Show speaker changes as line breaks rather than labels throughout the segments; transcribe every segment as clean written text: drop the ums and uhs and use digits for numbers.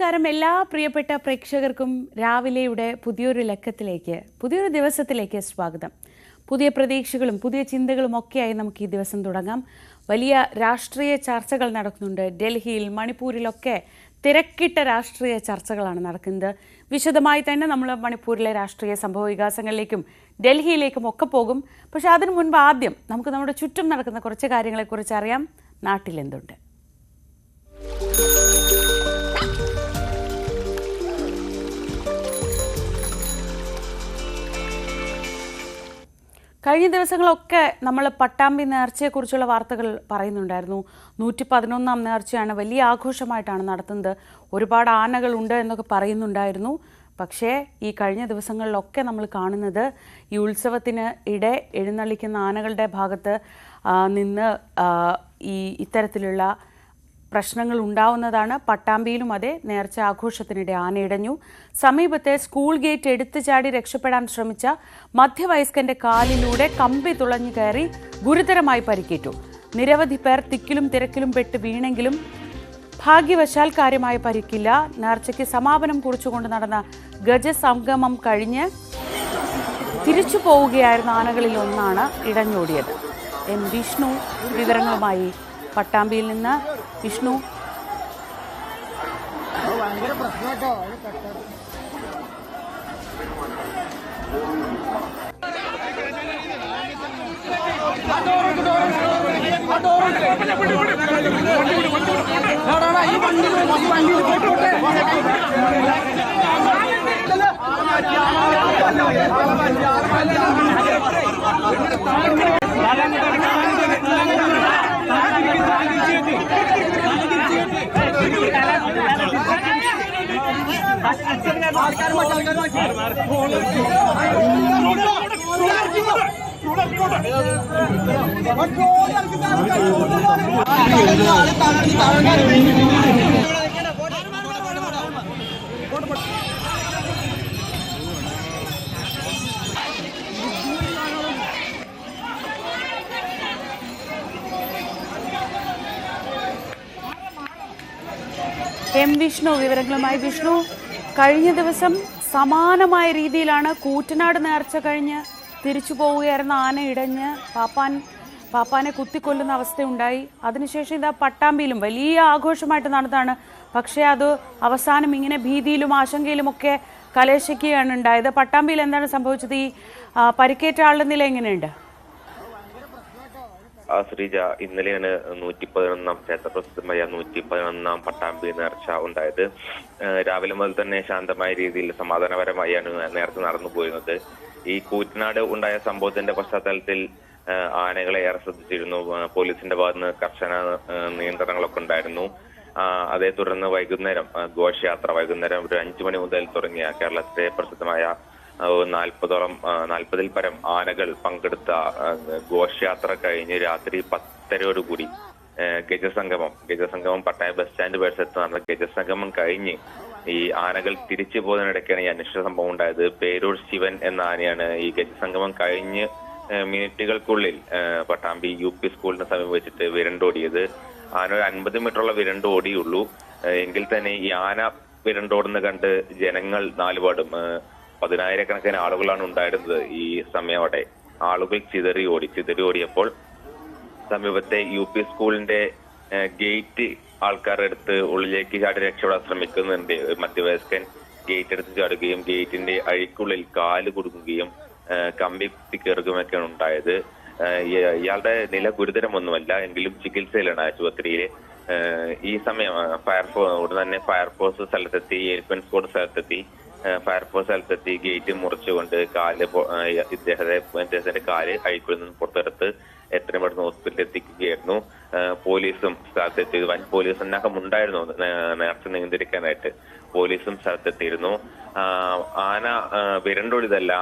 നമസ്കാരം എല്ലാ പ്രിയപ്പെട്ട പ്രേക്ഷകർക്കും രാവിലെയുടെ പുതിയൊരു ദിവസത്തിലേക്ക് സ്വാഗതം. പുതിയ പ്രതീക്ഷകളും പുതിയ ചിന്തകളും ഒക്കെയായി നമുക്ക് ഈ ദിവസം തുടങ്ങാം. വലിയ രാഷ്ട്രീയ ചർച്ചകൾ നടക്കുന്നുണ്ട്. ഡൽഹിയിൽ, മണിപ്പൂരിലൊക്കെ തിരക്കിട്ട രാഷ്ട്രീയ ചർച്ചകളാണ് നടക്കുന്നത്. വിശദമായി തന്നെ നമ്മൾ മണിപ്പൂരിലെ രാഷ്ട്രീയ സംഭവ വികാസങ്ങളിലേക്കും ഡൽഹിയിലേക്കും ഒക്കെ പോകും. പക്ഷെ അതിനു മുൻപ് ആദ്യം നമുക്ക് നമ്മുടെ ചുറ്റും നടക്കുന്ന കുറച്ച് കാര്യങ്ങളെക്കുറിച്ച് അറിയാം. നാട്ടിലെന്തുണ്ട്? കഴിഞ്ഞ ദിവസങ്ങളൊക്കെ നമ്മൾ പട്ടാമ്പി നേർച്ചയെക്കുറിച്ചുള്ള വാർത്തകൾ പറയുന്നുണ്ടായിരുന്നു. 111-ാം നേർച്ചയാണ്, വലിയ ആഘോഷമായിട്ടാണ് നടത്തുന്നത്. ഒരുപാട് ആനകളുണ്ട് എന്നൊക്കെ പറയുന്നുണ്ടായിരുന്നു. പക്ഷേ ഈ കഴിഞ്ഞ ദിവസങ്ങളിലൊക്കെ നമ്മൾ കാണുന്നത് ഈ ഉത്സവത്തിന് ഇടെ എഴുന്നള്ളിക്കുന്ന ആനകളുടെ ഭാഗത്ത് നിന്ന് ഇത്തരത്തിലുള്ള പ്രശ്നങ്ങൾ ഉണ്ടാവുന്നതാണ്. പട്ടാമ്പിയിലും അതെ, നേർച്ച ആഘോഷത്തിനിടെ ആനയിടഞ്ഞു. സമീപത്തെ സ്കൂൾ ഗേറ്റ് എടുത്തു ചാടി രക്ഷപ്പെടാൻ ശ്രമിച്ച മധ്യവയസ്കന്റെ കാലിലൂടെ കമ്പി തുളഞ്ഞു കയറി ഗുരുതരമായി പരിക്കേറ്റു. നിരവധി പേർ തിക്കിലും തിരക്കിലും പെട്ട് വീണെങ്കിലും ഭാഗ്യവശാൽ കാര്യമായ പരിക്കില്ല. നേർച്ചയ്ക്ക് സമാപനം കുറിച്ചുകൊണ്ട് നടന്ന ഗജസംഗമം കഴിഞ്ഞ് തിരിച്ചു പോവുകയായിരുന്ന ആനകളിൽ ഒന്നാണ് ഇടഞ്ഞോടിയത്. എം വിഷ്ണു വിവരങ്ങളുമായി പട്ടാമ്പിയിൽ നിന്ന്. വിഷ്ണു, എം വിഷ്ണു വിവരങ്ങളുമായി. വിഷ്ണു, കഴിഞ്ഞ ദിവസം സമാനമായ രീതിയിലാണ് കൂറ്റനാട് നേർച്ച കഴിഞ്ഞ് തിരിച്ചു പോവുകയായിരുന്ന ആന ഇടഞ്ഞ് പാപ്പാനെ കുത്തിക്കൊല്ലുന്ന അവസ്ഥയുണ്ടായി. അതിനുശേഷം ഇതാ പട്ടാമ്പിയിലും വലിയ ആഘോഷമായിട്ട് നടന്നതാണ്. പക്ഷേ അത് അവസാനം ഇങ്ങനെ ഭീതിയിലും ആശങ്കയിലും ഒക്കെ കലേശിക്കുകയാണ് ഉണ്ടായത്. പട്ടാമ്പിയിൽ എന്താണ് സംഭവിച്ചത്? ഈ പരിക്കേറ്റ ആളുടെ നില എങ്ങനെയുണ്ട്?
ശ്രീജ, ഇന്നലെയാണ് 111-ാം ക്ഷേത്രപ്രസിദ്ധമായ 111-ാം പട്ടാമ്പി നേർച്ച ഉണ്ടായത്. രാവിലെ മുതൽ തന്നെ ശാന്തമായ രീതിയിൽ സമാധാനപരമായാണ് നേർച്ച നടന്നു പോയിരുന്നത്. ഈ കൂറ്റനാട് ഉണ്ടായ സംഭവത്തിന്റെ പശ്ചാത്തലത്തിൽ ആനകളെ ഏറെ ശ്രദ്ധിച്ചിരുന്നു. പോലീസിന്റെ ഭാഗത്തുനിന്ന് കർശന നിയന്ത്രണങ്ങളൊക്കെ ഉണ്ടായിരുന്നു. അതേ തുടർന്ന് വൈകുന്നേരം ഘോഷയാത്ര വൈകുന്നേരം ഒരു 5 മണി മുതൽ തുടങ്ങിയ കേരളത്തിലെ പ്രസിദ്ധമായ 40-ൽ പരം ആനകൾ പങ്കെടുത്ത ഘോഷയാത്ര കഴിഞ്ഞ് രാത്രി 10:30 ഗജസംഗമം പട്ടായ ബസ് സ്റ്റാൻഡ് പരിസരത്ത് നടന്ന ഗജസംഗമം കഴിഞ്ഞ് ഈ ആനകൾ തിരിച്ചു പോകുന്നതിനിടയ്ക്കാണ് ഈ അനിഷ്ട സംഭവം ഉണ്ടായത്. പേരൂർ ശിവൻ എന്ന ആനയാണ് ഈ ഗജസംഗമം കഴിഞ്ഞ് മിനിറ്റുകൾക്കുള്ളിൽ പട്ടാമ്പി UP സ്കൂളിന് സമീപം വെച്ചിട്ട് വിരണ്ടോടിയത്. ആന ഒരു 50 മീറ്ററുള്ള വിരണ്ടോടിയുള്ളൂ. എങ്കിൽ തന്നെ ഈ ആന വിരണ്ടോടുന്ന കണ്ട് ജനങ്ങൾ നാലുപാടും 10,000-കണക്കിന് ആളുകളാണ് ഉണ്ടായിരുന്നത്. ഈ സമയോടെ ആളുകൾ ചിതറി ഓടിയപ്പോൾ സമീപത്തെ UP സ്കൂളിന്റെ ഗേറ്റ് ആൾക്കാരെടുത്ത് ഉള്ളിലേക്ക് ചാടി രക്ഷപ്പെടാൻ ശ്രമിക്കുന്നുണ്ട്. മധ്യവയസ്കൻ ഗേറ്റ് എടുത്ത് ചാടുകയും ഗേറ്റിന്റെ അഴിക്കുള്ളിൽ കാല് കുടുങ്ങുകയും കമ്പി കുത്തിക്കേറുകയൊക്കെയാണ് ഉണ്ടായത്. ഇയാളുടെ നില ഗുരുതരമൊന്നുമല്ല, എങ്കിലും ചികിത്സയിലാണ് ആശുപത്രിയിൽ. ഈ സമയം ഫയർഫോഴ്സ് സ്ഥലത്തെത്തി, എലിഫന്റ് സ്ക്വാഡ് സ്ഥലത്തെത്തി ഗേറ്റ് മുറിച്ചുകൊണ്ട് ഇദ്ദേഹത്തിന്റെ കാല് അഴിക്കുള്ളിൽ നിന്ന് പുറത്തെടുത്ത് എത്രയും പെട്ടെന്ന് ഹോസ്പിറ്റലിൽ എത്തിക്കുകയായിരുന്നു. പോലീസും സ്ഥലത്തെത്തി. വൻ പോലീസ് സന്നാഹം ഉണ്ടായിരുന്നു നേർച്ച നിയന്ത്രിക്കാനായിട്ട്. പോലീസും സ്ഥലത്തെത്തിയിരുന്നു. ആന വിരണ്ടോടിയതല്ല.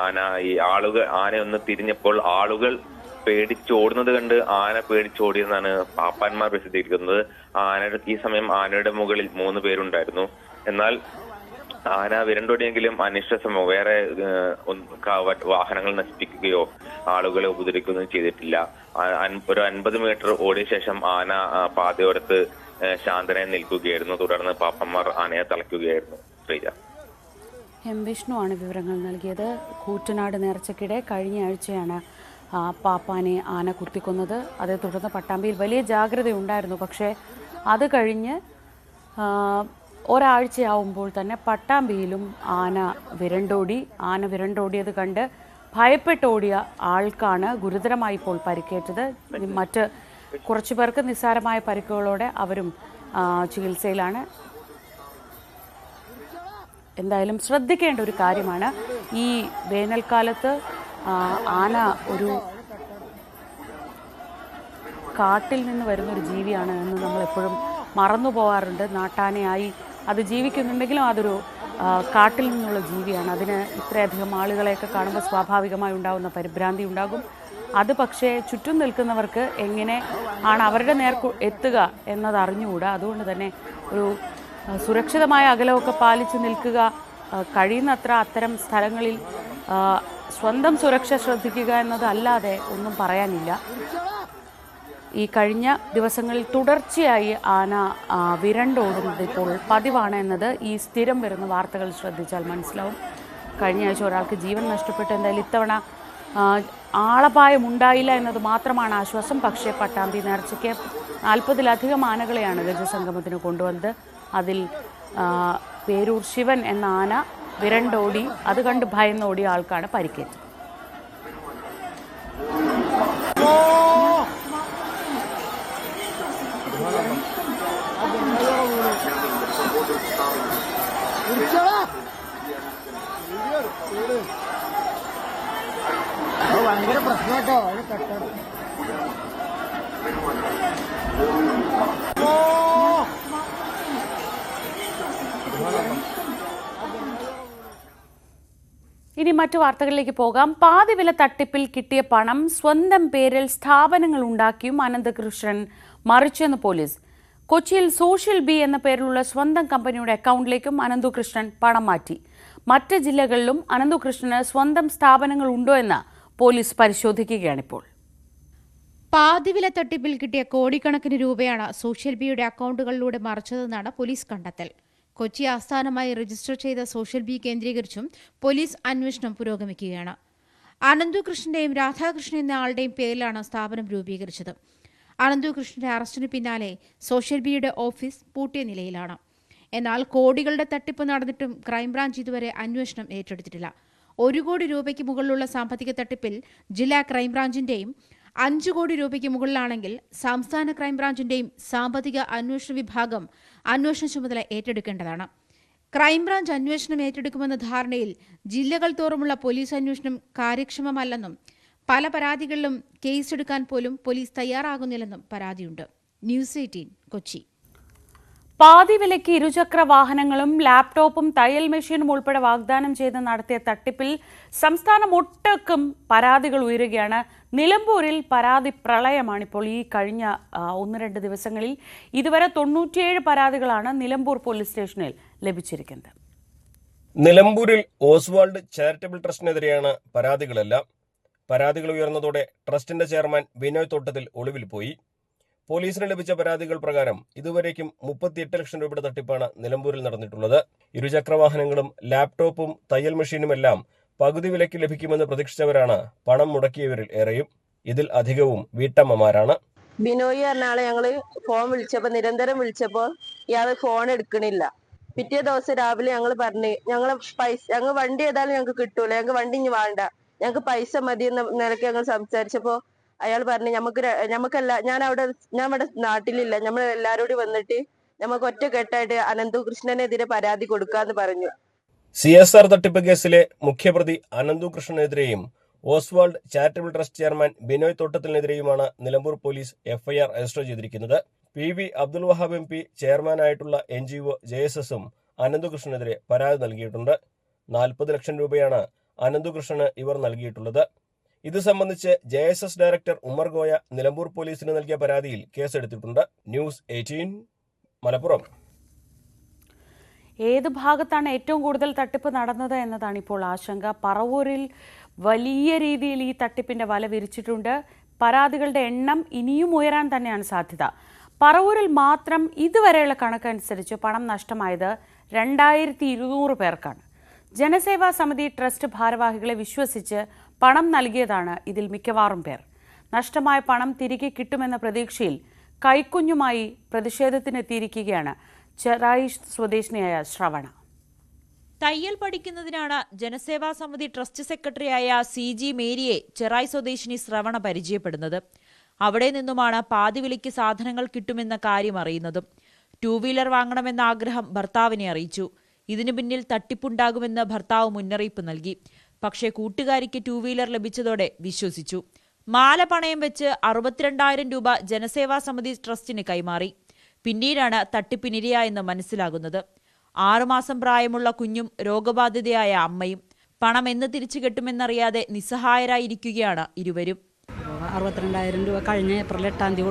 ആന ഒന്ന് തിരിഞ്ഞപ്പോൾ ആളുകൾ പേടിച്ചോടുന്നത് കണ്ട് ആന പേടിച്ചോടിയെന്നാണ് പാപ്പാന്മാർ പ്രസിദ്ധീകരിക്കുന്നത്. ഈ സമയം ആനയുടെ മുകളിൽ 3 പേരുണ്ടായിരുന്നു. എന്നാൽ ആന വിരണ്ടോടിയെങ്കിലും അനിഷ്ട സംഭവം വേറെ വാഹനങ്ങൾ നശിപ്പിക്കുകയോ ആളുകളെ ഉപദ്രവിക്കുകയോ ചെയ്തിട്ടില്ല. ഒരു 50 മീറ്റർ ഓടിയ ശേഷം ആന പാതയോരത്ത് ശാന്തനായി നിൽക്കുകയായിരുന്നു. തുടർന്ന് പാപ്പന്മാർ ആനയെ തളയ്ക്കുകയായിരുന്നു. ശ്രീജ.
എം വിഷ്ണുവാണ് വിവരങ്ങൾ നൽകിയത്. കൂറ്റനാട് നേർച്ചയ്ക്കിടെ കഴിഞ്ഞ ആഴ്ചയാണ് പാപ്പാനെ ആന കുത്തിക്കൊന്നത്. അതേ തുടർന്ന് പട്ടാമ്പിയിൽ വലിയ ജാഗ്രതയുണ്ടായിരുന്നു. പക്ഷേ അത് കഴിഞ്ഞ് ഒരാഴ്ചയാവുമ്പോൾ തന്നെ പട്ടാമ്പിയിലും ആന വിരണ്ടോടിയത് കണ്ട് ഭയപ്പെട്ടോടിയ ആൾക്കാണ് ഗുരുതരമായി ഇപ്പോൾ പരിക്കേറ്റത്. മറ്റ് കുറച്ചു പേർക്ക് നിസ്സാരമായ പരിക്കുകളോടെ അവരും ചികിത്സയിലാണ്. എന്തായാലും ശ്രദ്ധിക്കേണ്ട ഒരു കാര്യമാണ്, ഈ വേനൽക്കാലത്ത് ആന ഒരു കാട്ടിൽ നിന്ന് വരുന്നൊരു ജീവിയാണ് എന്ന് നമ്മളെപ്പോഴും മറന്നു പോകാറുണ്ട്. നാട്ടാനയായി അത് ജീവിക്കുന്നുണ്ടെങ്കിലും അതൊരു കാട്ടിൽ നിന്നുള്ള ജീവിയാണ്. അതിന് ഇത്രയധികം ആളുകളെയൊക്കെ കാണുമ്പോൾ സ്വാഭാവികമായി ഉണ്ടാകുന്ന പരിഭ്രാന്തി ഉണ്ടാകും. അത് പക്ഷേ ചുറ്റും നിൽക്കുന്നവർക്ക് എങ്ങനെ ആണ് അവരുടെ നേർക്ക് എത്തുക എന്നത് അറിഞ്ഞുകൂടാ. അതുകൊണ്ട് തന്നെ ഒരു സുരക്ഷിതമായ അകലമൊക്കെ പാലിച്ച് നിൽക്കുക, കഴിയുന്നത്ര അത്തരം സ്ഥലങ്ങളിൽ സ്വന്തം സുരക്ഷ ശ്രദ്ധിക്കുക എന്നതല്ലാതെ ഒന്നും പറയാനില്ല. ഈ കഴിഞ്ഞ ദിവസങ്ങളിൽ തുടർച്ചയായി ആന വിരണ്ടോടുന്നത് ഇപ്പോൾ പതിവാണ് എന്നത് ഈ സ്ഥിരം വരുന്ന വാർത്തകൾ ശ്രദ്ധിച്ചാൽ മനസ്സിലാവും. കഴിഞ്ഞ ആഴ്ച ഒരാൾക്ക് ജീവൻ നഷ്ടപ്പെട്ടു. എന്തായാലും ഇത്തവണ ആളപായം ഉണ്ടായില്ല എന്നത് മാത്രമാണ് ആശ്വാസം. പക്ഷേ പട്ടാമ്പി നേർച്ചയ്ക്ക് 40-ലധികം ആനകളെയാണ് ഗജസംഗമത്തിന് കൊണ്ടുവന്നത്. അതിൽ പേരൂർ ശിവൻ എന്ന ആന വിരണ്ടോടി, അത് കണ്ട് ഭയന്നോടിയ ആൾക്കാണ് പരിക്കേറ്റത്.
ഭയങ്കര പ്രശ്നമാട്ടോ.
ഇനി മറ്റു വാർത്തകളിലേക്ക് പോകാം. പാതിവില തട്ടിപ്പിൽ കിട്ടിയ പണം സ്വന്തം പേരിൽ സ്ഥാപനങ്ങൾ ഉണ്ടാക്കിയും അനന്തകൃഷ്ണൻ മറിച്ചെന്ന് പോലീസ്. കൊച്ചിയിൽ സോഷ്യൽ ബി എന്ന പേരിലുള്ള സ്വന്തം കമ്പനിയുടെ അക്കൗണ്ടിലേക്കും അനന്തകൃഷ്ണൻ പണം മാറ്റി. മറ്റ് ജില്ലകളിലും അനന്തകൃഷ്ണന് സ്വന്തം സ്ഥാപനങ്ങൾ ഉണ്ടോ എന്ന് പോലീസ് പരിശോധിക്കുകയാണിപ്പോൾ.
പാതിവില തട്ടിപ്പിൽ കിട്ടിയ കോടിക്കണക്കിന് രൂപയാണ് സോഷ്യൽ ബിയുടെ അക്കൗണ്ടുകളിലൂടെ മറിച്ചതെന്നാണ് പോലീസ് കണ്ടെത്തൽ. കൊച്ചി ആസ്ഥാനമായി രജിസ്റ്റർ ചെയ്ത സോഷ്യൽ ബി കേന്ദ്രീകരിച്ചും പോലീസ് അന്വേഷണം പുരോഗമിക്കുകയാണ്. അനന്തകൃഷ്ണന്റെയും രാധാകൃഷ്ണൻ എന്ന ആളുടെയും പേരിലാണ് സ്ഥാപനം രൂപീകരിച്ചത്. അനന്തകൃഷ്ണന്റെ അറസ്റ്റിന് പിന്നാലെ സോഷ്യൽ ബിയുടെ ഓഫീസ് പൂട്ടിയ നിലയിലാണ്. എന്നാൽ കോടികളുടെ തട്ടിപ്പ് നടന്നിട്ടും ക്രൈംബ്രാഞ്ച് ഇതുവരെ അന്വേഷണം ഏറ്റെടുത്തിട്ടില്ല. 1 കോടി രൂപയ്ക്ക് മുകളിലുള്ള സാമ്പത്തിക തട്ടിപ്പിൽ ജില്ലാ ക്രൈംബ്രാഞ്ചിന്റെയും 5 കോടി രൂപയ്ക്ക് മുകളിലാണെങ്കിൽ സംസ്ഥാന ക്രൈംബ്രാഞ്ചിന്റെയും സാമ്പത്തിക അന്വേഷണ വിഭാഗം അന്വേഷണ ചുമതല ഏറ്റെടുക്കേണ്ടതാണ്. ക്രൈംബ്രാഞ്ച് അന്വേഷണം ഏറ്റെടുക്കുമെന്ന ധാരണയിൽ ജില്ലകൾ തോറുമുള്ള പോലീസ് അന്വേഷണം കാര്യക്ഷമമല്ലെന്നും പല പരാതികളിലും കേസെടുക്കാൻ പോലും പോലീസ് തയ്യാറാകുന്നില്ലെന്നും പരാതിയുണ്ട്. ന്യൂസ് 18 കൊച്ചി.
പാതിവിലയ്ക്ക് ഇരുചക്ര വാഹനങ്ങളും ലാപ്ടോപ്പും തയ്യൽ മെഷീനും ഉൾപ്പെടെ വാഗ്ദാനം ചെയ്ത് നടത്തിയ തട്ടിപ്പിൽ സംസ്ഥാനം ഒട്ടൊക്കും പരാതികൾ ഉയരുകയാണ്. നിലമ്പൂരിൽ പരാതി പ്രളയമാണിപ്പോൾ. ഈ കഴിഞ്ഞ 1-2 ദിവസങ്ങളിൽ ഇതുവരെ 97 പരാതികളാണ് നിലമ്പൂർ പോലീസ് സ്റ്റേഷനിൽ ലഭിച്ചിരിക്കുന്നത്.
നിലമ്പൂരിൽ ഓസ്വാൾഡ് ചാരിറ്റബിൾ ട്രസ്റ്റിനെതിരെയാണ് പരാതികളെല്ലാം. പരാതികൾ ഉയർന്നതോടെ ട്രസ്റ്റിന്റെ ചെയർമാൻ ബിനോയ് തോട്ടത്തിൽ ഒളിവിൽ പോയി. പോലീസിന് ലഭിച്ച പരാതികൾ പ്രകാരം ഇതുവരേക്കും 38 ലക്ഷം രൂപയുടെ തട്ടിപ്പാണ് നിലമ്പൂരിൽ നടന്നിട്ടുള്ളത്. ഇരുചക്രവാഹനങ്ങളും ലാപ്ടോപ്പും തയ്യൽ മെഷീനുമെല്ലാം പകുതി വിലയ്ക്ക് ലഭിക്കുമെന്ന് പ്രതീക്ഷിച്ചവരാണ് പണം മുടക്കിയവരിൽ ഏറെയും. ഇതിൽ അധികവും വീട്ടമ്മമാരാണ്.
ബിനോയ് പറഞ്ഞ ആളെ ഞങ്ങള് നിരന്തരം വിളിച്ചപ്പോ ഇയാള് ഫോൺ എടുക്കണില്ല. പിറ്റേ ദിവസം രാവിലെ ഞങ്ങൾ പറഞ്ഞ് ഞങ്ങൾ വണ്ടി ഏതായാലും ഞങ്ങൾക്ക് കിട്ടൂല, ഞങ്ങൾക്ക് വണ്ടി ഇനി വേണ്ട, ഞങ്ങൾക്ക് പൈസ മതി എന്ന നിലയ്ക്ക് ഞങ്ങൾ സംസാരിച്ചപ്പോ അയാൾ പറഞ്ഞു ഞമ്മക്കല്ല, ഞാൻ ഇവിടെ നാട്ടിലില്ല, നമ്മൾ എല്ലാരോടും വന്നിട്ട് നമുക്ക് ഒറ്റക്കെട്ടായിട്ട് അനന്തകൃഷ്ണനെതിരെ പരാതി കൊടുക്കാന്ന് പറഞ്ഞു.
CSR തട്ടിപ്പ് കേസിലെ മുഖ്യപ്രതി അനന്തകൃഷ്ണനെതിരെയും Oswald charitable trust chairman Binoy തോട്ടത്തിനെതിരെയുമാണ് നിലമ്പൂർ പോലീസ് FIR രജിസ്റ്റർ ചെയ്തിരിക്കുന്നത്. PV അബ്ദുൽ വഹാബ് MP ചെയർമാനായിട്ടുള്ള NGO JSSഉം അനന്തകൃഷ്ണനെതിരെ പരാതി നൽകിയിട്ടുണ്ട്. 40 ലക്ഷം രൂപയാണ് അനന്തകൃഷ്ണന് ഇവർ നൽകിയിട്ടുള്ളത്. ഇത് സംബന്ധിച്ച് JSS ഡയറക്ടർ ഉമ്മർ ഗോയ നിലമ്പൂർ പോലീസിന് നൽകിയ പരാതിയിൽ കേസെടുത്തിട്ടുണ്ട്. ന്യൂസ് 18 മലപ്പുറം.
ഏത് ഭാഗത്താണ് ഏറ്റവും കൂടുതൽ തട്ടിപ്പ് നടന്നത് എന്നതാണ് ഇപ്പോൾ ആശങ്ക. പറവൂരിൽ വലിയ രീതിയിൽ ഈ തട്ടിപ്പിന്റെ വല വിരിച്ചിട്ടുണ്ട്. പരാതികളുടെ എണ്ണം ഇനിയും ഉയരാൻ തന്നെയാണ് സാധ്യത. പറവൂരിൽ മാത്രം ഇതുവരെയുള്ള കണക്കനുസരിച്ച് പണം നഷ്ടമായത് 2200 പേർക്കാണ്. ജനസേവാ സമിതി ട്രസ്റ്റ് ഭാരവാഹികളെ വിശ്വസിച്ച് പണം നൽകിയതാണ് ഇതിൽ മിക്കവാറും പേർ. നഷ്ടമായ പണം തിരികെ കിട്ടുമെന്ന പ്രതീക്ഷയിൽ കൈക്കുഞ്ഞുമായി പ്രതിഷേധത്തിനെത്തിയിരിക്കുകയാണ് ചെറായി സ്വദേശിനിയായ ശ്രവണ.
തയ്യൽ പഠിക്കുന്നതിനാണ് ജനസേവാ സമിതി ട്രസ്റ്റ് സെക്രട്ടറിയായ CG മേരിയെ ചെറായി സ്വദേശിനി ശ്രവണ പരിചയപ്പെടുന്നത്. അവിടെ നിന്നുമാണ് പാതിവിലയ്ക്ക് സാധനങ്ങൾ കിട്ടുമെന്ന കാര്യം അറിയുന്നതും. 2 വീലർ വാങ്ങണമെന്ന ആഗ്രഹം ഭർത്താവിനെ അറിയിച്ചു. ഇതിനു പിന്നിൽ തട്ടിപ്പുണ്ടാകുമെന്ന് ഭർത്താവ് മുന്നറിയിപ്പ് നൽകി. പക്ഷേ കൂട്ടുകാരിക്ക് 2 വീലർ ലഭിച്ചതോടെ വിശ്വസിച്ചു. മാല പണയം വെച്ച് 62,000 രൂപ ജനസേവാ സമിതി ട്രസ്റ്റിന് കൈമാറി. പിന്നീടാണ് തട്ടിപ്പിനിരയായെന്ന് മനസ്സിലാകുന്നത്. 6 മാസം പ്രായമുള്ള കുഞ്ഞും രോഗബാധിതയായ അമ്മയും. പണം എന്ന് തിരിച്ചു കെട്ടുമെന്നറിയാതെ നിസ്സഹായരായിരിക്കുകയാണ് ഇരുവരും.
62,000 രൂപ കഴിഞ്ഞ ഏപ്രിൽ 8-ാം തീയതി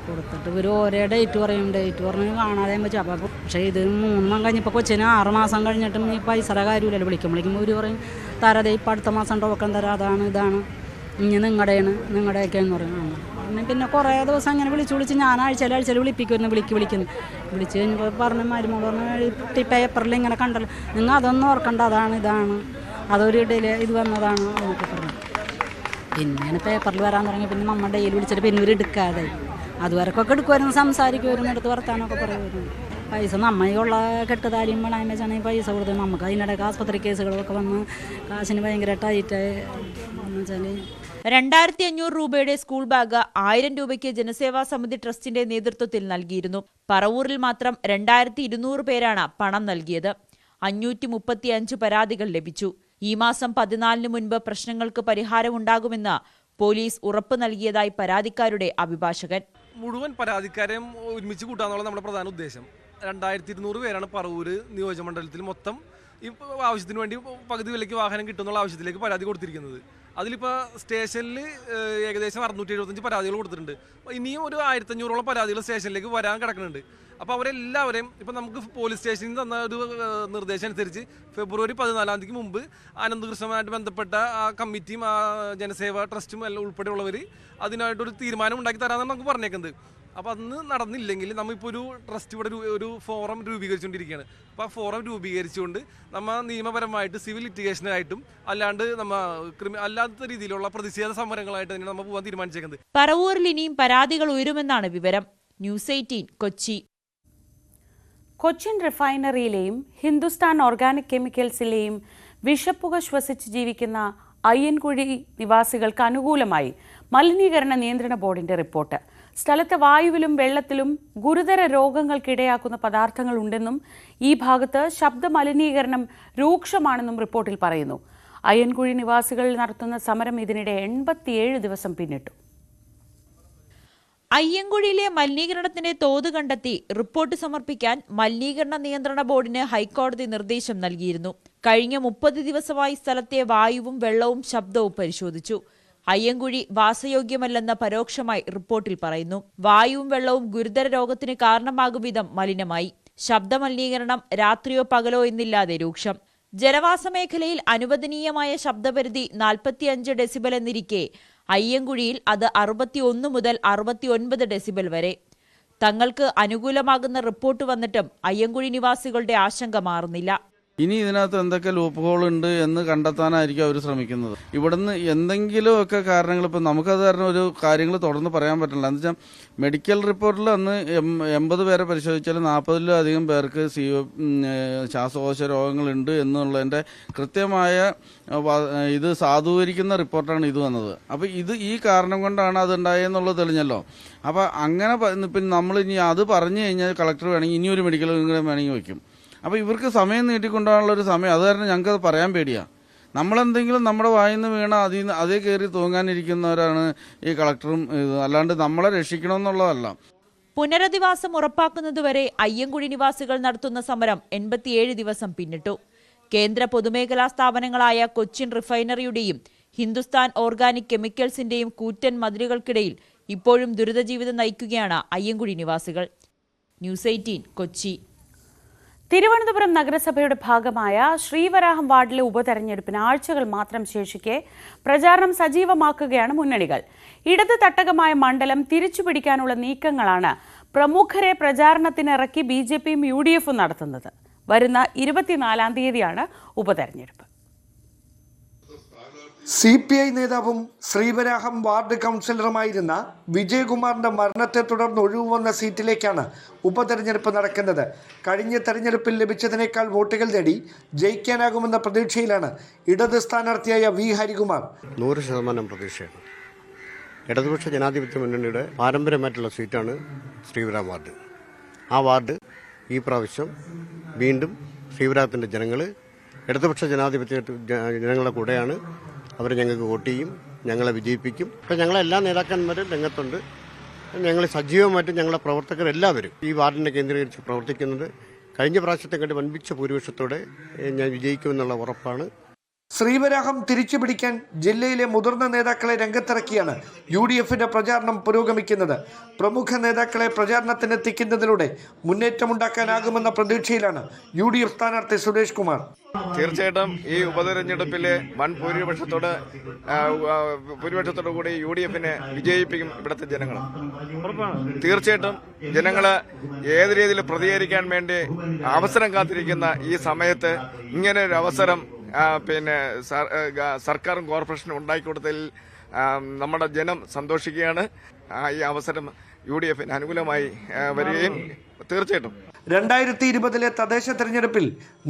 കൊടുത്തിട്ട് ഇവർ ഓരോ ഡേറ്റ് പറയും. ഡേറ്റ് പറഞ്ഞ് കാണാതെ വെച്ചു. അപ്പോൾ പക്ഷേ ഇത് 3 മാസം കഴിഞ്ഞപ്പോൾ കൊച്ചിന് 6 മാസം കഴിഞ്ഞിട്ടും ഈ പൈസയുടെ കാര്യമില്ലല്ലോ. വിളിക്കുമ്പോൾ ഇവർ പറയും തരാതെ ഇപ്പം അടുത്ത മാസം ടോക്കൺ തരാം, അതാണ് ഇതാണ്, ഇനി നിങ്ങളുടെയൊക്കെയെന്ന് പറയും. പിന്നെ കുറേ ദിവസം അങ്ങനെ വിളിച്ച് ഞാൻ ആഴ്ചയിൽ വിളിപ്പിക്കുമായിരുന്നു. വിളിച്ച് കഴിഞ്ഞപ്പോൾ പറഞ്ഞ മരുമോൾ പറഞ്ഞ പേപ്പറിൽ ഇങ്ങനെ കണ്ടല്ലോ, നിങ്ങൾ അതൊന്നും ഓർക്കണ്ട, അതാണ് ഇതാണ്, അതൊരു ഇത് വന്നതാണ് എന്നൊക്കെ പറഞ്ഞു. പിന്നെ പേപ്പറിൽ വരാൻ തുടങ്ങി. പിന്നെ നമ്മൾ ഡെയിലി വിളിച്ചിട്ട് പിന്നെ ഇവർ എടുക്കാതെ അതുവരെക്കൊക്കെ എടുക്കുമായിരുന്നു, സംസാരിക്കുമായിരുന്നു, എടുത്ത് വർത്താനമൊക്കെ പറയുമായിരുന്നു. പൈസ നമ്മയുള്ള കെട്ടുതാലിയും പണയം വെച്ചാണെങ്കിൽ പൈസ കൊടുത്തു. നമുക്ക് അതിനിടയ്ക്ക് ആസ്പത്രി കേസുകളൊക്കെ വന്ന് കാശിന് ഭയങ്കര ടൈറ്റായി എന്ന് വെച്ചാൽ
2,500 രൂപയുടെ സ്കൂൾ ബാഗ് 1000 രൂപയ്ക്ക് ജനസേവാ സമിതി ട്രസ്റ്റിന്റെ നേതൃത്വത്തിൽ നൽകിയിരുന്നു. പറവൂരിൽ മാത്രം 2,200 പേരാണ് പണം നൽകിയത്. 535 പരാതികൾ ലഭിച്ചു. ഈ മാസം 14 മുൻപ് പ്രശ്നങ്ങൾക്ക് പരിഹാരമുണ്ടാകുമെന്ന് പോലീസ് ഉറപ്പ് നൽകിയതായി പരാതിക്കാരുടെ അഭിഭാഷകൻ.
മുഴുവൻ പരാതിക്കാരെയും ഒരുമിച്ച് കൂട്ടാന്നുള്ള നമ്മുടെ പ്രധാന ഉദ്ദേശം. 2,200 പേരാണ് പറവൂര് നിയോജകമണ്ഡലത്തിൽ മൊത്തം ഈ ആവശ്യത്തിന് വേണ്ടി പകുതി വിലയ്ക്ക് വാഹനം കിട്ടുന്നുള്ള ആവശ്യത്തിലേക്ക് പരാതി കൊടുത്തിരിക്കുന്നത്. അതിലിപ്പോൾ സ്റ്റേഷനിൽ ഏകദേശം 675 പരാതികൾ കൊടുത്തിട്ടുണ്ട്. ഇനിയും ഒരു 1,500ഓളം പരാതികൾ സ്റ്റേഷനിലേക്ക് വരാൻ കിടക്കുന്നുണ്ട്. അപ്പോൾ അവരെല്ലാവരെയും ഇപ്പം നമുക്ക് പോലീസ് സ്റ്റേഷനിൽ തന്ന ഒരു നിർദ്ദേശം അനുസരിച്ച് ഫെബ്രുവരി 14-ാം തീയതിക്ക് മുമ്പ് അനന്തകൃഷ്ണനുമായിട്ട് ബന്ധപ്പെട്ട ആ കമ്മിറ്റിയും ആ ജനസേവാ ട്രസ്റ്റും എല്ലാം ഉൾപ്പെടെയുള്ളവർ അതിനായിട്ടൊരു തീരുമാനം ഉണ്ടാക്കി തരാമെന്നാണ് നമുക്ക് പറഞ്ഞേക്കുന്നത്. അപ്പോൾ അന്ന് നടന്നില്ലെങ്കിൽ നമ്മളിപ്പോൾ ഒരു ട്രസ്റ്റ് ഇവിടെ ഒരു ഫോറം രൂപീകരിച്ചുകൊണ്ടിരിക്കുകയാണ്. അപ്പോൾ ആ ഫോറം രൂപീകരിച്ചുകൊണ്ട് നമ്മൾ നിയമപരമായിട്ട് സിവിൽ ലിറ്റിഗേഷനായിട്ടും അല്ലാണ്ട് അല്ലാത്ത രീതിയിലുള്ള പ്രതിഷേധ സമരങ്ങളായിട്ട് തന്നെ നമ്മൾ പോകാൻ തീരുമാനിച്ചേക്കുന്നത്.
പറവൂരിൽ ഇനിയും പരാതികൾ ഉയരുമെന്നാണ് വിവരം. ന്യൂസ് 18 കൊച്ചി.
കൊച്ചിൻ റിഫൈനറിയിലെയും ഹിന്ദുസ്ഥാൻ ഓർഗാനിക് കെമിക്കൽസിലെയും വിഷപ്പുക ശ്വസിച്ച് ജീവിക്കുന്ന അയ്യൻകുഴി നിവാസികൾക്ക് അനുകൂലമായി മലിനീകരണ നിയന്ത്രണ ബോർഡിന്റെ റിപ്പോർട്ട്. സ്ഥലത്ത് വായുവിലും വെള്ളത്തിലും ഗുരുതര രോഗങ്ങൾക്കിടയാക്കുന്ന പദാർത്ഥങ്ങൾ ഉണ്ടെന്നും ഈ ഭാഗത്ത് ശബ്ദ മലിനീകരണം രൂക്ഷമാണെന്നും റിപ്പോർട്ടിൽ പറയുന്നു. അയ്യൻകുഴി നിവാസികൾ നടത്തുന്ന സമരം ഇതിനിടെ 87 ദിവസം പിന്നിട്ടു.
അയ്യൻകുഴിയിലെ മലിനീകരണത്തിന്റെ തോത് കണ്ടെത്തി റിപ്പോർട്ട് സമർപ്പിക്കാൻ മലിനീകരണ നിയന്ത്രണ ബോർഡിന് ഹൈക്കോടതി നിർദ്ദേശം നൽകിയിരുന്നു. കഴിഞ്ഞ 30 ദിവസമായി സ്ഥലത്തെ വായുവും വെള്ളവും ശബ്ദവും പരിശോധിച്ചു. അയ്യൻകുഴി വാസയോഗ്യമല്ലെന്ന് പരോക്ഷമായി റിപ്പോർട്ടിൽ പറയുന്നു. വായുവും വെള്ളവും ഗുരുതര രോഗത്തിന് കാരണമാകും വിധം മലിനമായി. ശബ്ദ മലിനീകരണം രാത്രിയോ പകലോ എന്നില്ലാതെ രൂക്ഷം. ജനവാസ മേഖലയിൽ അനുവദനീയമായ ശബ്ദപരിധി 45 ഡെസിബൽ എന്നിരിക്കെ അയ്യൻകുഴിയിൽ അത് 61 മുതൽ 69 ഡെസിബൽ വരെ. തങ്ങൾക്ക് അനുകൂലമാകുന്ന റിപ്പോർട്ട് വന്നിട്ടും അയ്യൻകുഴി നിവാസികളുടെ ആശങ്ക മാറുന്നില്ല.
ഇനി ഇതിനകത്ത് എന്തൊക്കെ ലൂപ്പ് ഹോൾ ഉണ്ട് എന്ന് കണ്ടെത്താനായിരിക്കും അവർ ശ്രമിക്കുന്നത്. ഇവിടുന്ന് എന്തെങ്കിലുമൊക്കെ കാരണങ്ങൾ, ഇപ്പം നമുക്കത് കാരണം ഒരു കാര്യങ്ങൾ തുടർന്ന് പറയാൻ പറ്റില്ല. എന്ന് വെച്ചാൽ മെഡിക്കൽ റിപ്പോർട്ടിൽ അന്ന് 80 പേരെ പരിശോധിച്ചാൽ 40-ലധികം പേർക്ക് ശ്വാസകോശ രോഗങ്ങളുണ്ട് എന്നുള്ളതിൻ്റെ കൃത്യമായ ഇത് സാധൂകരിക്കുന്ന റിപ്പോർട്ടാണ് ഇത് വന്നത്. അപ്പോൾ ഈ കാരണം കൊണ്ടാണ് അതുണ്ടായെന്നുള്ളത് തെളിഞ്ഞല്ലോ. അപ്പോൾ അങ്ങനെ പിന്നെ നമ്മളിനി അത് പറഞ്ഞു കഴിഞ്ഞാൽ കളക്ടർ വേണമെങ്കിൽ ഇനിയൊരു മെഡിക്കൽ വേണമെങ്കിൽ വയ്ക്കും. അപ്പോൾ ഇവർക്ക് സമയം നീട്ടിക്കൊണ്ടുപോകാനുള്ളൊരു സമയം, അത് കാരണം ഞങ്ങൾക്കത് പറയാൻ പേടിയാണ്. നമ്മളെന്തെങ്കിലും നമ്മുടെ വായിൽ നിന്ന് വീണ അതേ കയറി തൂങ്ങാനിരിക്കുന്നവരാണ് ഈ കളക്ടറും. അല്ലാണ്ട് നമ്മളെ രക്ഷിക്കണമെന്നുള്ളതല്ല.
പുനരധിവാസം ഉറപ്പാക്കുന്നതുവരെ അയ്യൻകുഴി നിവാസികൾ നടത്തുന്ന സമരം 87 ദിവസം പിന്നിട്ടു. കേന്ദ്ര പൊതുമേഖലാ സ്ഥാപനങ്ങളായ കൊച്ചിൻ റിഫൈനറിയുടെയും ഹിന്ദുസ്ഥാൻ ഓർഗാനിക് കെമിക്കൽസിന്റെയും കൂറ്റൻ മതിലുകൾക്കിടയിൽ ഇപ്പോഴും ദുരിതജീവിതം നയിക്കുകയാണ് അയ്യൻകുഴി നിവാസികൾ. ന്യൂസ് 18 കൊച്ചി.
തിരുവനന്തപുരം നഗരസഭയുടെ ഭാഗമായ ശ്രീവരാഹം വാർഡിലെ ഉപതെരഞ്ഞെടുപ്പിന് ആഴ്ചകൾ മാത്രം ശേഷിക്കെ പ്രചാരണം സജീവമാക്കുകയാണ് മുന്നണികൾ. ഇടത് തട്ടകമായ മണ്ഡലം തിരിച്ചുപിടിക്കാനുള്ള നീക്കങ്ങളാണ് പ്രമുഖരെ പ്രചാരണത്തിനിറക്കി BJPയും UDFും നടത്തുന്നത്. വരുന്ന 24-ാം തീയതിയാണ് ഉപതെരഞ്ഞെടുപ്പ്.
CPI നേതാവും ശ്രീവരാഹം വാർഡ് കൗൺസിലറുമായിരുന്ന വിജയകുമാറിന്റെ മരണത്തെ തുടർന്ന് ഒഴിവുവന്ന സീറ്റിലേക്കാണ് ഉപതെരഞ്ഞെടുപ്പ് നടക്കുന്നത്. കഴിഞ്ഞ തെരഞ്ഞെടുപ്പിൽ ലഭിച്ചതിനേക്കാൾ വോട്ടുകൾ നേടി ജയിക്കാനാകുമെന്ന പ്രതീക്ഷയിലാണ് ഇടത് സ്ഥാനാർത്ഥിയായ V. ഹരികുമാർ.
100% പ്രതീക്ഷയാണ്. ഇടതുപക്ഷ ജനാധിപത്യ മുന്നണിയുടെ പാരമ്പര്യമായിട്ടുള്ള സീറ്റാണ് ശ്രീവരാം വാർഡ്. ആ വാർഡ് ഈ പ്രാവശ്യം വീണ്ടും ശ്രീവരാഹത്തിൻ്റെ ജനങ്ങൾ ഇടതുപക്ഷ ജനാധിപത്യ ജനങ്ങളുടെ കൂടെയാണ്. അവർ ഞങ്ങൾക്ക് വോട്ട് ചെയ്യും, ഞങ്ങളെ വിജയിപ്പിക്കും. ഇപ്പം ഞങ്ങളെല്ലാ നേതാക്കന്മാരും രംഗത്തുണ്ട്. ഞങ്ങൾ സജീവമായിട്ട് ഞങ്ങളുടെ പ്രവർത്തകരെല്ലാവരും ഈ വാർഡിനെ കേന്ദ്രീകരിച്ച് പ്രവർത്തിക്കുന്നുണ്ട്. കഴിഞ്ഞ പ്രാവശ്യത്തെ കണ്ട് വൻപിച്ച ഭൂരിപക്ഷത്തോടെ ഞാൻ വിജയിക്കുമെന്നുള്ള ഉറപ്പാണ്.
ശ്രീവരാഹം തിരിച്ചുപിടിക്കാൻ ജില്ലയിലെ മുതിർന്ന നേതാക്കളെ രംഗത്തിറക്കിയാണ് UDFിന്റെ പ്രചാരണം പുരോഗമിക്കുന്നത്. പ്രമുഖ നേതാക്കളെ പ്രചാരണത്തിനെത്തിക്കുന്നതിലൂടെ മുന്നേറ്റമുണ്ടാക്കാനാകുമെന്ന പ്രതീക്ഷയിലാണ് UDF സ്ഥാനാർത്ഥി സുരേഷ് കുമാർ.
തീർച്ചയായിട്ടും ഈ ഉപതെരഞ്ഞെടുപ്പിലെ വൻ ഭൂരിപക്ഷത്തോടു കൂടി UDFിനെ വിജയിപ്പിക്കും ഇവിടുത്തെ ജനങ്ങൾ. തീർച്ചയായിട്ടും ജനങ്ങള് ഏത് രീതിയിൽ പ്രതികരിക്കാൻ വേണ്ടി അവസരം കാത്തിരിക്കുന്ന ഈ സമയത്ത് ഇങ്ങനെ ഒരു അവസരം സർക്കാരും കോർപ്പറേഷനും ഉണ്ടാക്കിക്കൊടുത്തതിൽ നമ്മുടെ ജനം സന്തോഷിക്കുകയാണ്. ഈ അവസരം UDFിന് അനുകൂലമായി വരികയും തീർച്ചയായിട്ടും
2020 തദ്ദേശ തെരഞ്ഞെടുപ്പിൽ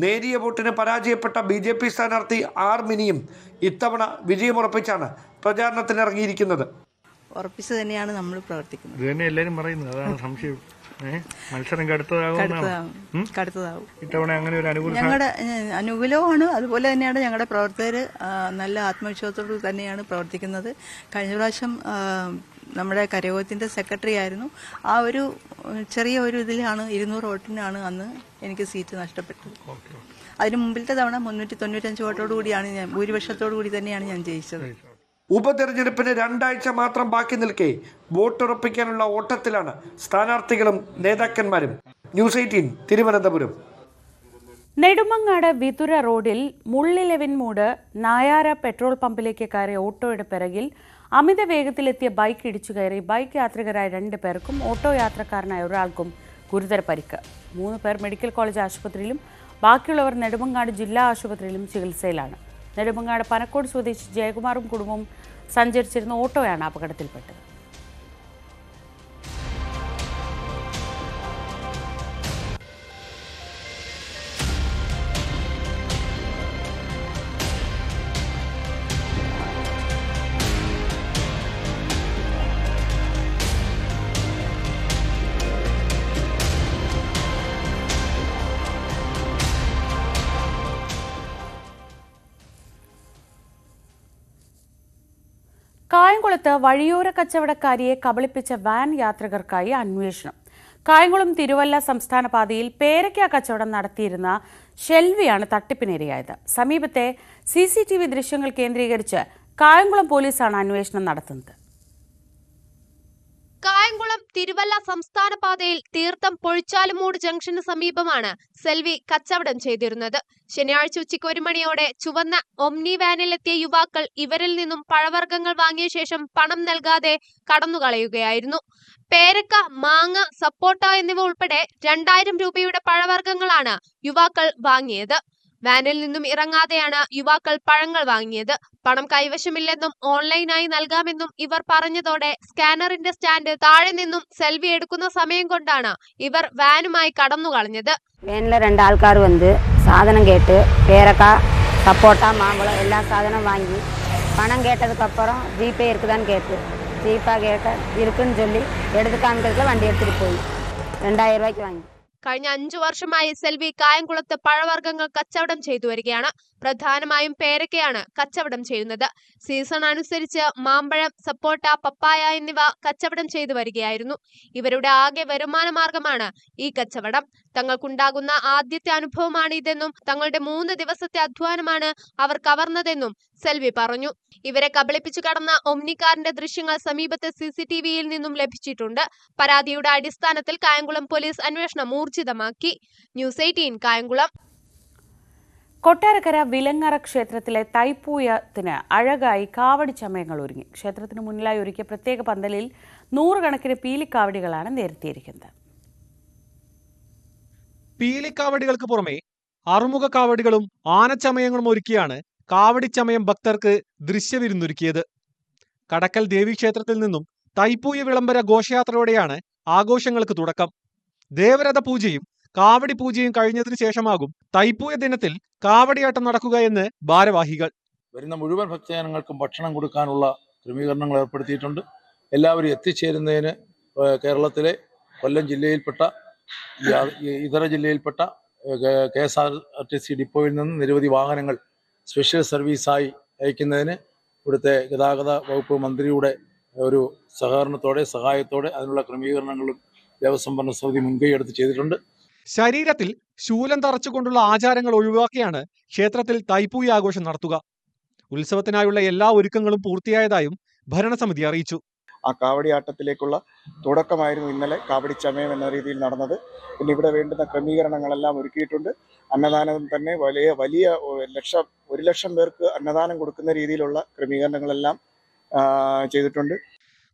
നേരിയ വോട്ടിന് പരാജയപ്പെട്ട BJP സ്ഥാനാർത്ഥി R. മിനിയും ഇത്തവണ വിജയമുറപ്പിച്ചാണ് പ്രചാരണത്തിനിറങ്ങിയിരിക്കുന്നത്.
ഉറപ്പിച്ച് തന്നെയാണ് നമ്മൾ പ്രവർത്തിക്കുന്നത്.
ഇത് തന്നെ എല്ലാവരും പറയുന്നത്. അതാണ് സംശയം. മത്സരം കടുത്തതാവും. ഇത്തവണ അങ്ങനെ ഒരു
ഞങ്ങളുടെ അനുകൂലമാണ്. അതുപോലെ തന്നെയാണ് ഞങ്ങളുടെ പ്രവർത്തകർ നല്ല ആത്മവിശ്വാസത്തോട് തന്നെയാണ് പ്രവർത്തിക്കുന്നത്. കഴിഞ്ഞ പ്രാവശ്യം നമ്മുടെ കരയോഗത്തിന്റെ സെക്രട്ടറി ആയിരുന്നു. ആ ഒരു ചെറിയ ഒരു ഇതിലാണ് 200 വോട്ടിനാണ് അന്ന് എനിക്ക് സീറ്റ് നഷ്ടപ്പെട്ടത്. അതിന് മുമ്പിലത്തെ തവണ 395 വോട്ടോടുകൂടിയാണ് ഞാൻ ഭൂരിപക്ഷത്തോടു കൂടി തന്നെയാണ് ഞാൻ ജയിച്ചത്.
ഉപതെരഞ്ഞെടുപ്പിന് 2 ആഴ്ച മാത്രം ബാക്കി നിൽക്കെ വോട്ടുറപ്പിക്കാനുള്ള ഓട്ടത്തിലാണ് സ്ഥാനാർത്ഥികളും നേതാക്കന്മാരും. ന്യൂസ് 18 തിരുവനന്തപുരം.
നെടുമങ്ങാട് വിതുര റോഡിൽ മുള്ളിലെവിൻമൂട് നായാര പെട്രോൾ പമ്പിലേക്ക് കയറിയ ഓട്ടോയുടെ പിറകിൽ അമിത വേഗത്തിലെത്തിയ ബൈക്ക് ഇടിച്ചു കയറി. ബൈക്ക് യാത്രികരായ 2 പേർക്കും ഓട്ടോ യാത്രക്കാരനായ ഒരാൾക്കും ഗുരുതര പരിക്ക്. 3 പേർ മെഡിക്കൽ കോളേജ് ആശുപത്രിയിലും ബാക്കിയുള്ളവർ നെടുമങ്ങാട് ജില്ലാ ആശുപത്രിയിലും ചികിത്സയിലാണ്. നെടുമങ്ങാട് പനക്കോട് സ്വദേശി ജയകുമാറും കുടുംബവും സഞ്ചരിച്ചിരുന്ന ഓട്ടോയാണ് അപകടത്തിൽപ്പെട്ടത്. കായംകുളത്ത് വഴിയോര കച്ചവടക്കാരിയെ കബളിപ്പിച്ച വാൻ യാത്രികർക്കായി അന്വേഷണം. കായംകുളം തിരുവല്ല സംസ്ഥാന പാതയിൽ പേരയ്ക്ക കച്ചവടം നടത്തിയിരുന്ന ഷെൽവിയാണ് തട്ടിപ്പിനിരയായത്. സമീപത്തെ CCTV ദൃശ്യങ്ങൾ കേന്ദ്രീകരിച്ച് കായംകുളം പോലീസാണ് അന്വേഷണം നടത്തുന്നത്.
കായംകുളം തിരുവല്ല സംസ്ഥാന പാതയിൽ തീർത്ഥം പൊഴിച്ചാലുമൂട് ജംഗ്ഷന് സമീപമാണ് സെൽവി കച്ചവടം ചെയ്തിരുന്നത്. ശനിയാഴ്ച ഉച്ചയ്ക്ക് 1 മണിയോടെ ചുവന്ന ഒമ്നി വാനിലെത്തിയ യുവാക്കൾ ഇവരിൽ നിന്നും പഴവർഗ്ഗങ്ങൾ വാങ്ങിയ ശേഷം പണം നൽകാതെ കടന്നുകളയുകയായിരുന്നു. പേരക്ക, മാങ്ങ, സപ്പോട്ട എന്നിവ ഉൾപ്പെടെ 2000 രൂപയുടെ പഴവർഗ്ഗങ്ങളാണ് യുവാക്കൾ വാങ്ങിയത്. വാനിൽ നിന്നും ഇറങ്ങാതെയാണ് യുവാക്കൾ പഴങ്ങൾ വാങ്ങിയത്. പണം കൈവശമില്ലെന്നും ഓൺലൈനായി നൽകാമെന്നും ഇവർ പറഞ്ഞതോടെ സ്കാനറിന്റെ സ്റ്റാൻഡ് താഴെ നിന്നും സെൽവി എടുക്കുന്ന സമയം കൊണ്ടാണ് ഇവർ വാനുമായി കടന്നുകളഞ്ഞത്.
വാനിലെ 2 ആൾക്കാർ വന്ന് സാധനം കേട്ട് പേരക്ക, സപ്പോട്ട, മാമ്പഴം എല്ലാ സാധനം വാങ്ങി പണം കേട്ടதுக்கப்புறம் ஜிபே இருக்குதான்னு கேட்டு ஜிபே கேட்ட இருக்குன்னு சொல்லி எடுத்து காமிக்கிறதுல வண்டி எடுத்துட்டு போய் 2000 രൂപയ്ക്ക് വാങ്ങി.
കഴിഞ്ഞ 5 വർഷമായി സെൽവി കായംകുളത്ത് പഴവർഗ്ഗങ്ങൾ കച്ചവടം ചെയ്തു വരികയാണ്. പ്രധാനമായും പേരക്കയാണ് കച്ചവടം ചെയ്യുന്നത്. സീസൺ അനുസരിച്ച് മാമ്പഴം, സപ്പോട്ട, പപ്പായ എന്നിവ കച്ചവടം ചെയ്തു വരികയായിരുന്നു. ഇവരുടെ ആകെ വരുമാന മാർഗമാണ് ഈ കച്ചവടം. തങ്ങൾക്കുണ്ടാകുന്ന ആദ്യത്തെ അനുഭവമാണ് ഇതെന്നും തങ്ങളുടെ 3 ദിവസത്തെ അധ്വാനമാണ് അവർ കവർന്നതെന്നും സെൽവി പറഞ്ഞു. ഇവരെ കബളിപ്പിച്ചു കടന്ന ഒമ്നിക്കാറിന്റെ ദൃശ്യങ്ങൾ സമീപത്തെ CCTVയിൽ നിന്നും ലഭിച്ചിട്ടുണ്ട്. പരാതിയുടെ അടിസ്ഥാനത്തിൽ കായംകുളം പോലീസ് അന്വേഷണം ഊർജിതമാക്കി. ന്യൂസ് 18 കായംകുളം.
കൊട്ടാരക്കര വിലങ്ങറ ക്ഷേത്രത്തിലെ തൈപ്പൂയത്തിന് അഴകായി കാവടി ചമയങ്ങൾ ഒരുങ്ങി. ക്ഷേത്രത്തിന് മുന്നിലായി ഒരുക്കിയ പ്രത്യേക പന്തലിൽ 100 കണക്കിന് പീലിക്കാവടികളാണ് നിരത്തിയിരിക്കുന്നത്.
പീലിക്കാവടികൾക്ക് പുറമെ അറുമുഖ കാവടികളും ആനച്ചമയങ്ങളും ഒരുക്കിയാണ് കാവടിച്ചമയം ഭക്തർക്ക് ദൃശ്യവിരുന്നൊരുക്കിയത്. കടക്കൽ ദേവീക്ഷേത്രത്തിൽ നിന്നും തൈപ്പൂയ വിളംബര ഘോഷയാത്രയോടെയാണ് ആഘോഷങ്ങൾക്ക് തുടക്കം. ദേവരഥ പൂജയും കാവടി പൂജയും കഴിഞ്ഞതിനു ശേഷമാകും തൈപ്പൂയ ദിനത്തിൽ കാവടിയാട്ടം നടക്കുക എന്ന് ഭാരവാഹികൾ.
വരുന്ന മുഴുവൻ ഭക്തജനങ്ങൾക്കും ഭക്ഷണം കൊടുക്കാനുള്ള ക്രമീകരണങ്ങൾ ഏർപ്പെടുത്തിയിട്ടുണ്ട്. എല്ലാവരും എത്തിച്ചേരുന്നതിന് കേരളത്തിലെ കൊല്ലം ജില്ലയിൽപ്പെട്ട ഇതര ജില്ലയിൽപ്പെട്ട KSRTC ഡിപ്പോയിൽ നിന്ന് നിരവധി വാഹനങ്ങൾ സ്പെഷ്യൽ സർവീസായി അയക്കുന്നതിന് ഇവിടുത്തെ ഗതാഗത വകുപ്പ് മന്ത്രിയുടെ ഒരു സഹായത്തോടെ അതിനുള്ള ക്രമീകരണങ്ങളും ദേവസ്വം ഭരണസമിതി മുൻകൈയെടുത്ത് ചെയ്തിട്ടുണ്ട്.
ശരീരത്തിൽ ശൂലം തറച്ചുകൊണ്ടുള്ള ആചാരങ്ങൾ ഒഴിവാക്കിയാണ് ക്ഷേത്രത്തിൽ തൈപ്പൂയ ആഘോഷം നടത്തുക. ഉത്സവത്തിനായുള്ള എല്ലാ ഒരുക്കങ്ങളും പൂർത്തിയായതായും ഭരണസമിതി അറിയിച്ചു.
ആ കാവടിയാട്ടത്തിലേക്കുള്ള തുടക്കമായിരുന്നു ഇന്നലെ കാവടി ചമയം എന്ന രീതിയിൽ നടന്നത്. പിന്നെ ഇവിടെ വേണ്ടുന്ന ക്രമീകരണങ്ങളെല്ലാം ഒരുക്കിയിട്ടുണ്ട്. അന്നദാനം തന്നെ വലിയ 1 ലക്ഷം പേർക്ക് അന്നദാനം കൊടുക്കുന്ന രീതിയിലുള്ള ക്രമീകരണങ്ങളെല്ലാം ചെയ്തിട്ടുണ്ട്.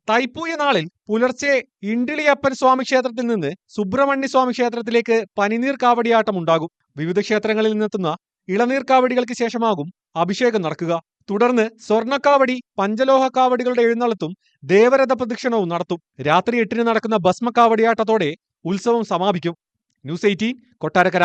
തൈപ്പൂയ നാളിൽ പുലർച്ചെ ഇണ്ടിളിയപ്പൻ സ്വാമി ക്ഷേത്രത്തിൽ നിന്ന് സുബ്രഹ്മണ്യ സ്വാമി ക്ഷേത്രത്തിലേക്ക് പനിനീർ കാവടിയാട്ടം ഉണ്ടാകും. വിവിധ ക്ഷേത്രങ്ങളിൽ നിന്നെത്തുന്ന ഇളനീർ കാവടികൾക്ക് ശേഷമാകും അഭിഷേകം നടക്കുക. തുടർന്ന് സ്വർണ്ണക്കാവടി, പഞ്ചലോഹ കാവടികളുടെ എഴുന്നള്ളത്തും ദേവരഥ പ്രദക്ഷിണവും നടത്തും. രാത്രി 8-ന് നടക്കുന്ന ഭസ്മക്കാവടിയാട്ടത്തോടെ ഉത്സവം സമാപിക്കും. ന്യൂസ് 18 കൊട്ടാരക്കര.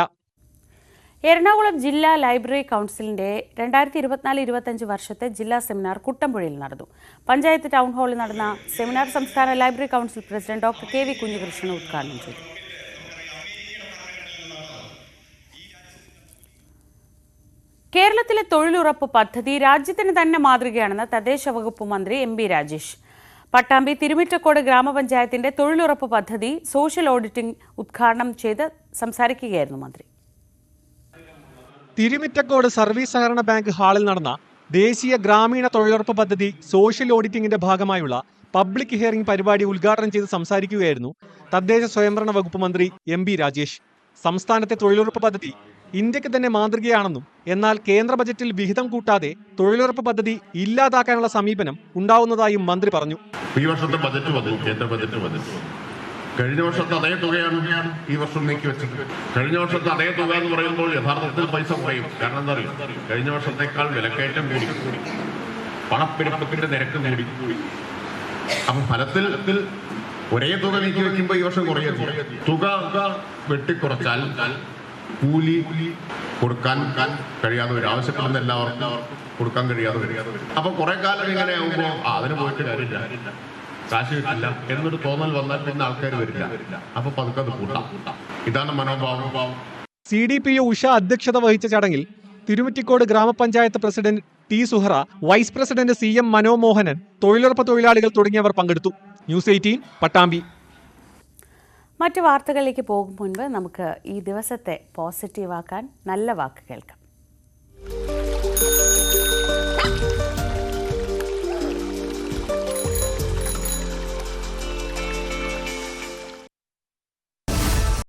എറണാകുളം ജില്ലാ ലൈബ്രറി കൗൺസിലിന്റെ 2024-25 വർഷത്തെ ജില്ലാ സെമിനാർ കുട്ടമ്പുഴയിൽ നടന്നു. പഞ്ചായത്ത് ടൗൺ ഹാളിൽ നടന്ന സെമിനാർ സംസ്ഥാന library council president doctor KV Kunhikrishnan ഉദ്ഘാടനം ചെയ്തു. കേരളത്തിലെ തൊഴിലുറപ്പ് പദ്ധതി രാജ്യത്തിന് തന്നെ മാതൃകയാണെന്ന് തദ്ദേശ വകുപ്പ് മന്ത്രി MB രാജേഷ്. പട്ടാമ്പി തിരുമിറ്റക്കോട് ഗ്രാമപഞ്ചായത്തിന്റെ തൊഴിലുറപ്പ് പദ്ധതി സോഷ്യൽ ഓഡിറ്റിംഗ് ഉദ്ഘാടനം ചെയ്ത് സംസാരിക്കുകയായിരുന്നു മന്ത്രി.
തിരുമിറ്റക്കോട് സർവീസ് സഹകരണ ബാങ്ക് ഹാളിൽ നടന്ന ദേശീയ ഗ്രാമീണ തൊഴിലുറപ്പ് പദ്ധതി സോഷ്യൽ ഓഡിറ്റിംഗിന്റെ ഭാഗമായുള്ള പബ്ലിക് ഹിയറിംഗ് പരിപാടി ഉദ്ഘാടനം ചെയ്ത് സംസാരിക്കുകയായിരുന്നു തദ്ദേശ സ്വയംഭരണ വകുപ്പ് മന്ത്രി MB രാജേഷ്. സംസ്ഥാനത്തെ തൊഴിലുറപ്പ് പദ്ധതി ഇന്ത്യക്ക് തന്നെ മാതൃകയാണെന്നും എന്നാൽ കേന്ദ്ര ബജറ്റിൽ വിഹിതം കൂട്ടാതെ തൊഴിലുറപ്പ് പദ്ധതി ഇല്ലാതാക്കാനുള്ള സമീപനം ഉണ്ടാവുന്നതായും മന്ത്രി പറഞ്ഞു.
ഈ വർഷത്തെ ബജറ്റ് വന്നു, കേന്ദ്ര ബജറ്റ് വന്നു. കഴിഞ്ഞ വർഷത്തെ അതേ തുകയാണ് ഈ വർഷം നീക്കി വെച്ചത്. കഴിഞ്ഞ വർഷത്തെ അതേ തുക എന്ന് പറയുമ്പോൾ യഥാർത്ഥത്തിൽ പൈസ കുറയും. കാരണം എന്താ അറിയാം, കഴിഞ്ഞ വർഷത്തേക്കാൾ വിലക്കയറ്റം കൂടി, പണപ്പെരുപ്പത്തിന്റെ നിരക്ക് കൂടി. അപ്പൊ ഫലത്തിൽ ഒരേ തുക നീക്കി വെക്കുമ്പോൾ ഈ വർഷം കുറയും. തുക വെട്ടിക്കുറച്ചാൽ കൂലി കൊടുക്കാൻ കഴിയാതെ വരും. ആവശ്യപ്പെടുന്ന എല്ലാവർക്കും കൊടുക്കാൻ കഴിയാതെ വരും. അപ്പൊ കുറെ കാലം ഇങ്ങനെ ആകുമ്പോൾ അതിന് പോയിട്ട് കാര്യമില്ല, കാശ് കിട്ടില്ല എന്നൊരു തോന്നൽ വന്നാൽ പിന്നെ ആൾക്കാർ വരില്ല. അപ്പൊ പതുക്കെ അത് കൂട്ടാം. ഇതാണ് മനോഭാവം.
CDPO ഉഷ അധ്യക്ഷത വഹിച്ച ചടങ്ങിൽ Thirumittacode grama panchayat president T Suhara, vice president CM Manomohanan, തൊഴിലുറപ്പ് തൊഴിലാളികൾ തുടങ്ങിയവർ പങ്കെടുത്തു. ന്യൂസ് 18 പട്ടാമ്പി.
മറ്റു വാർത്തകളിലേക്ക് പോകും മുൻപ് നമുക്ക് ഈ ദിവസത്തെ പോസിറ്റീവാക്കാൻ നല്ല വാക്ക് കേൾക്കാം.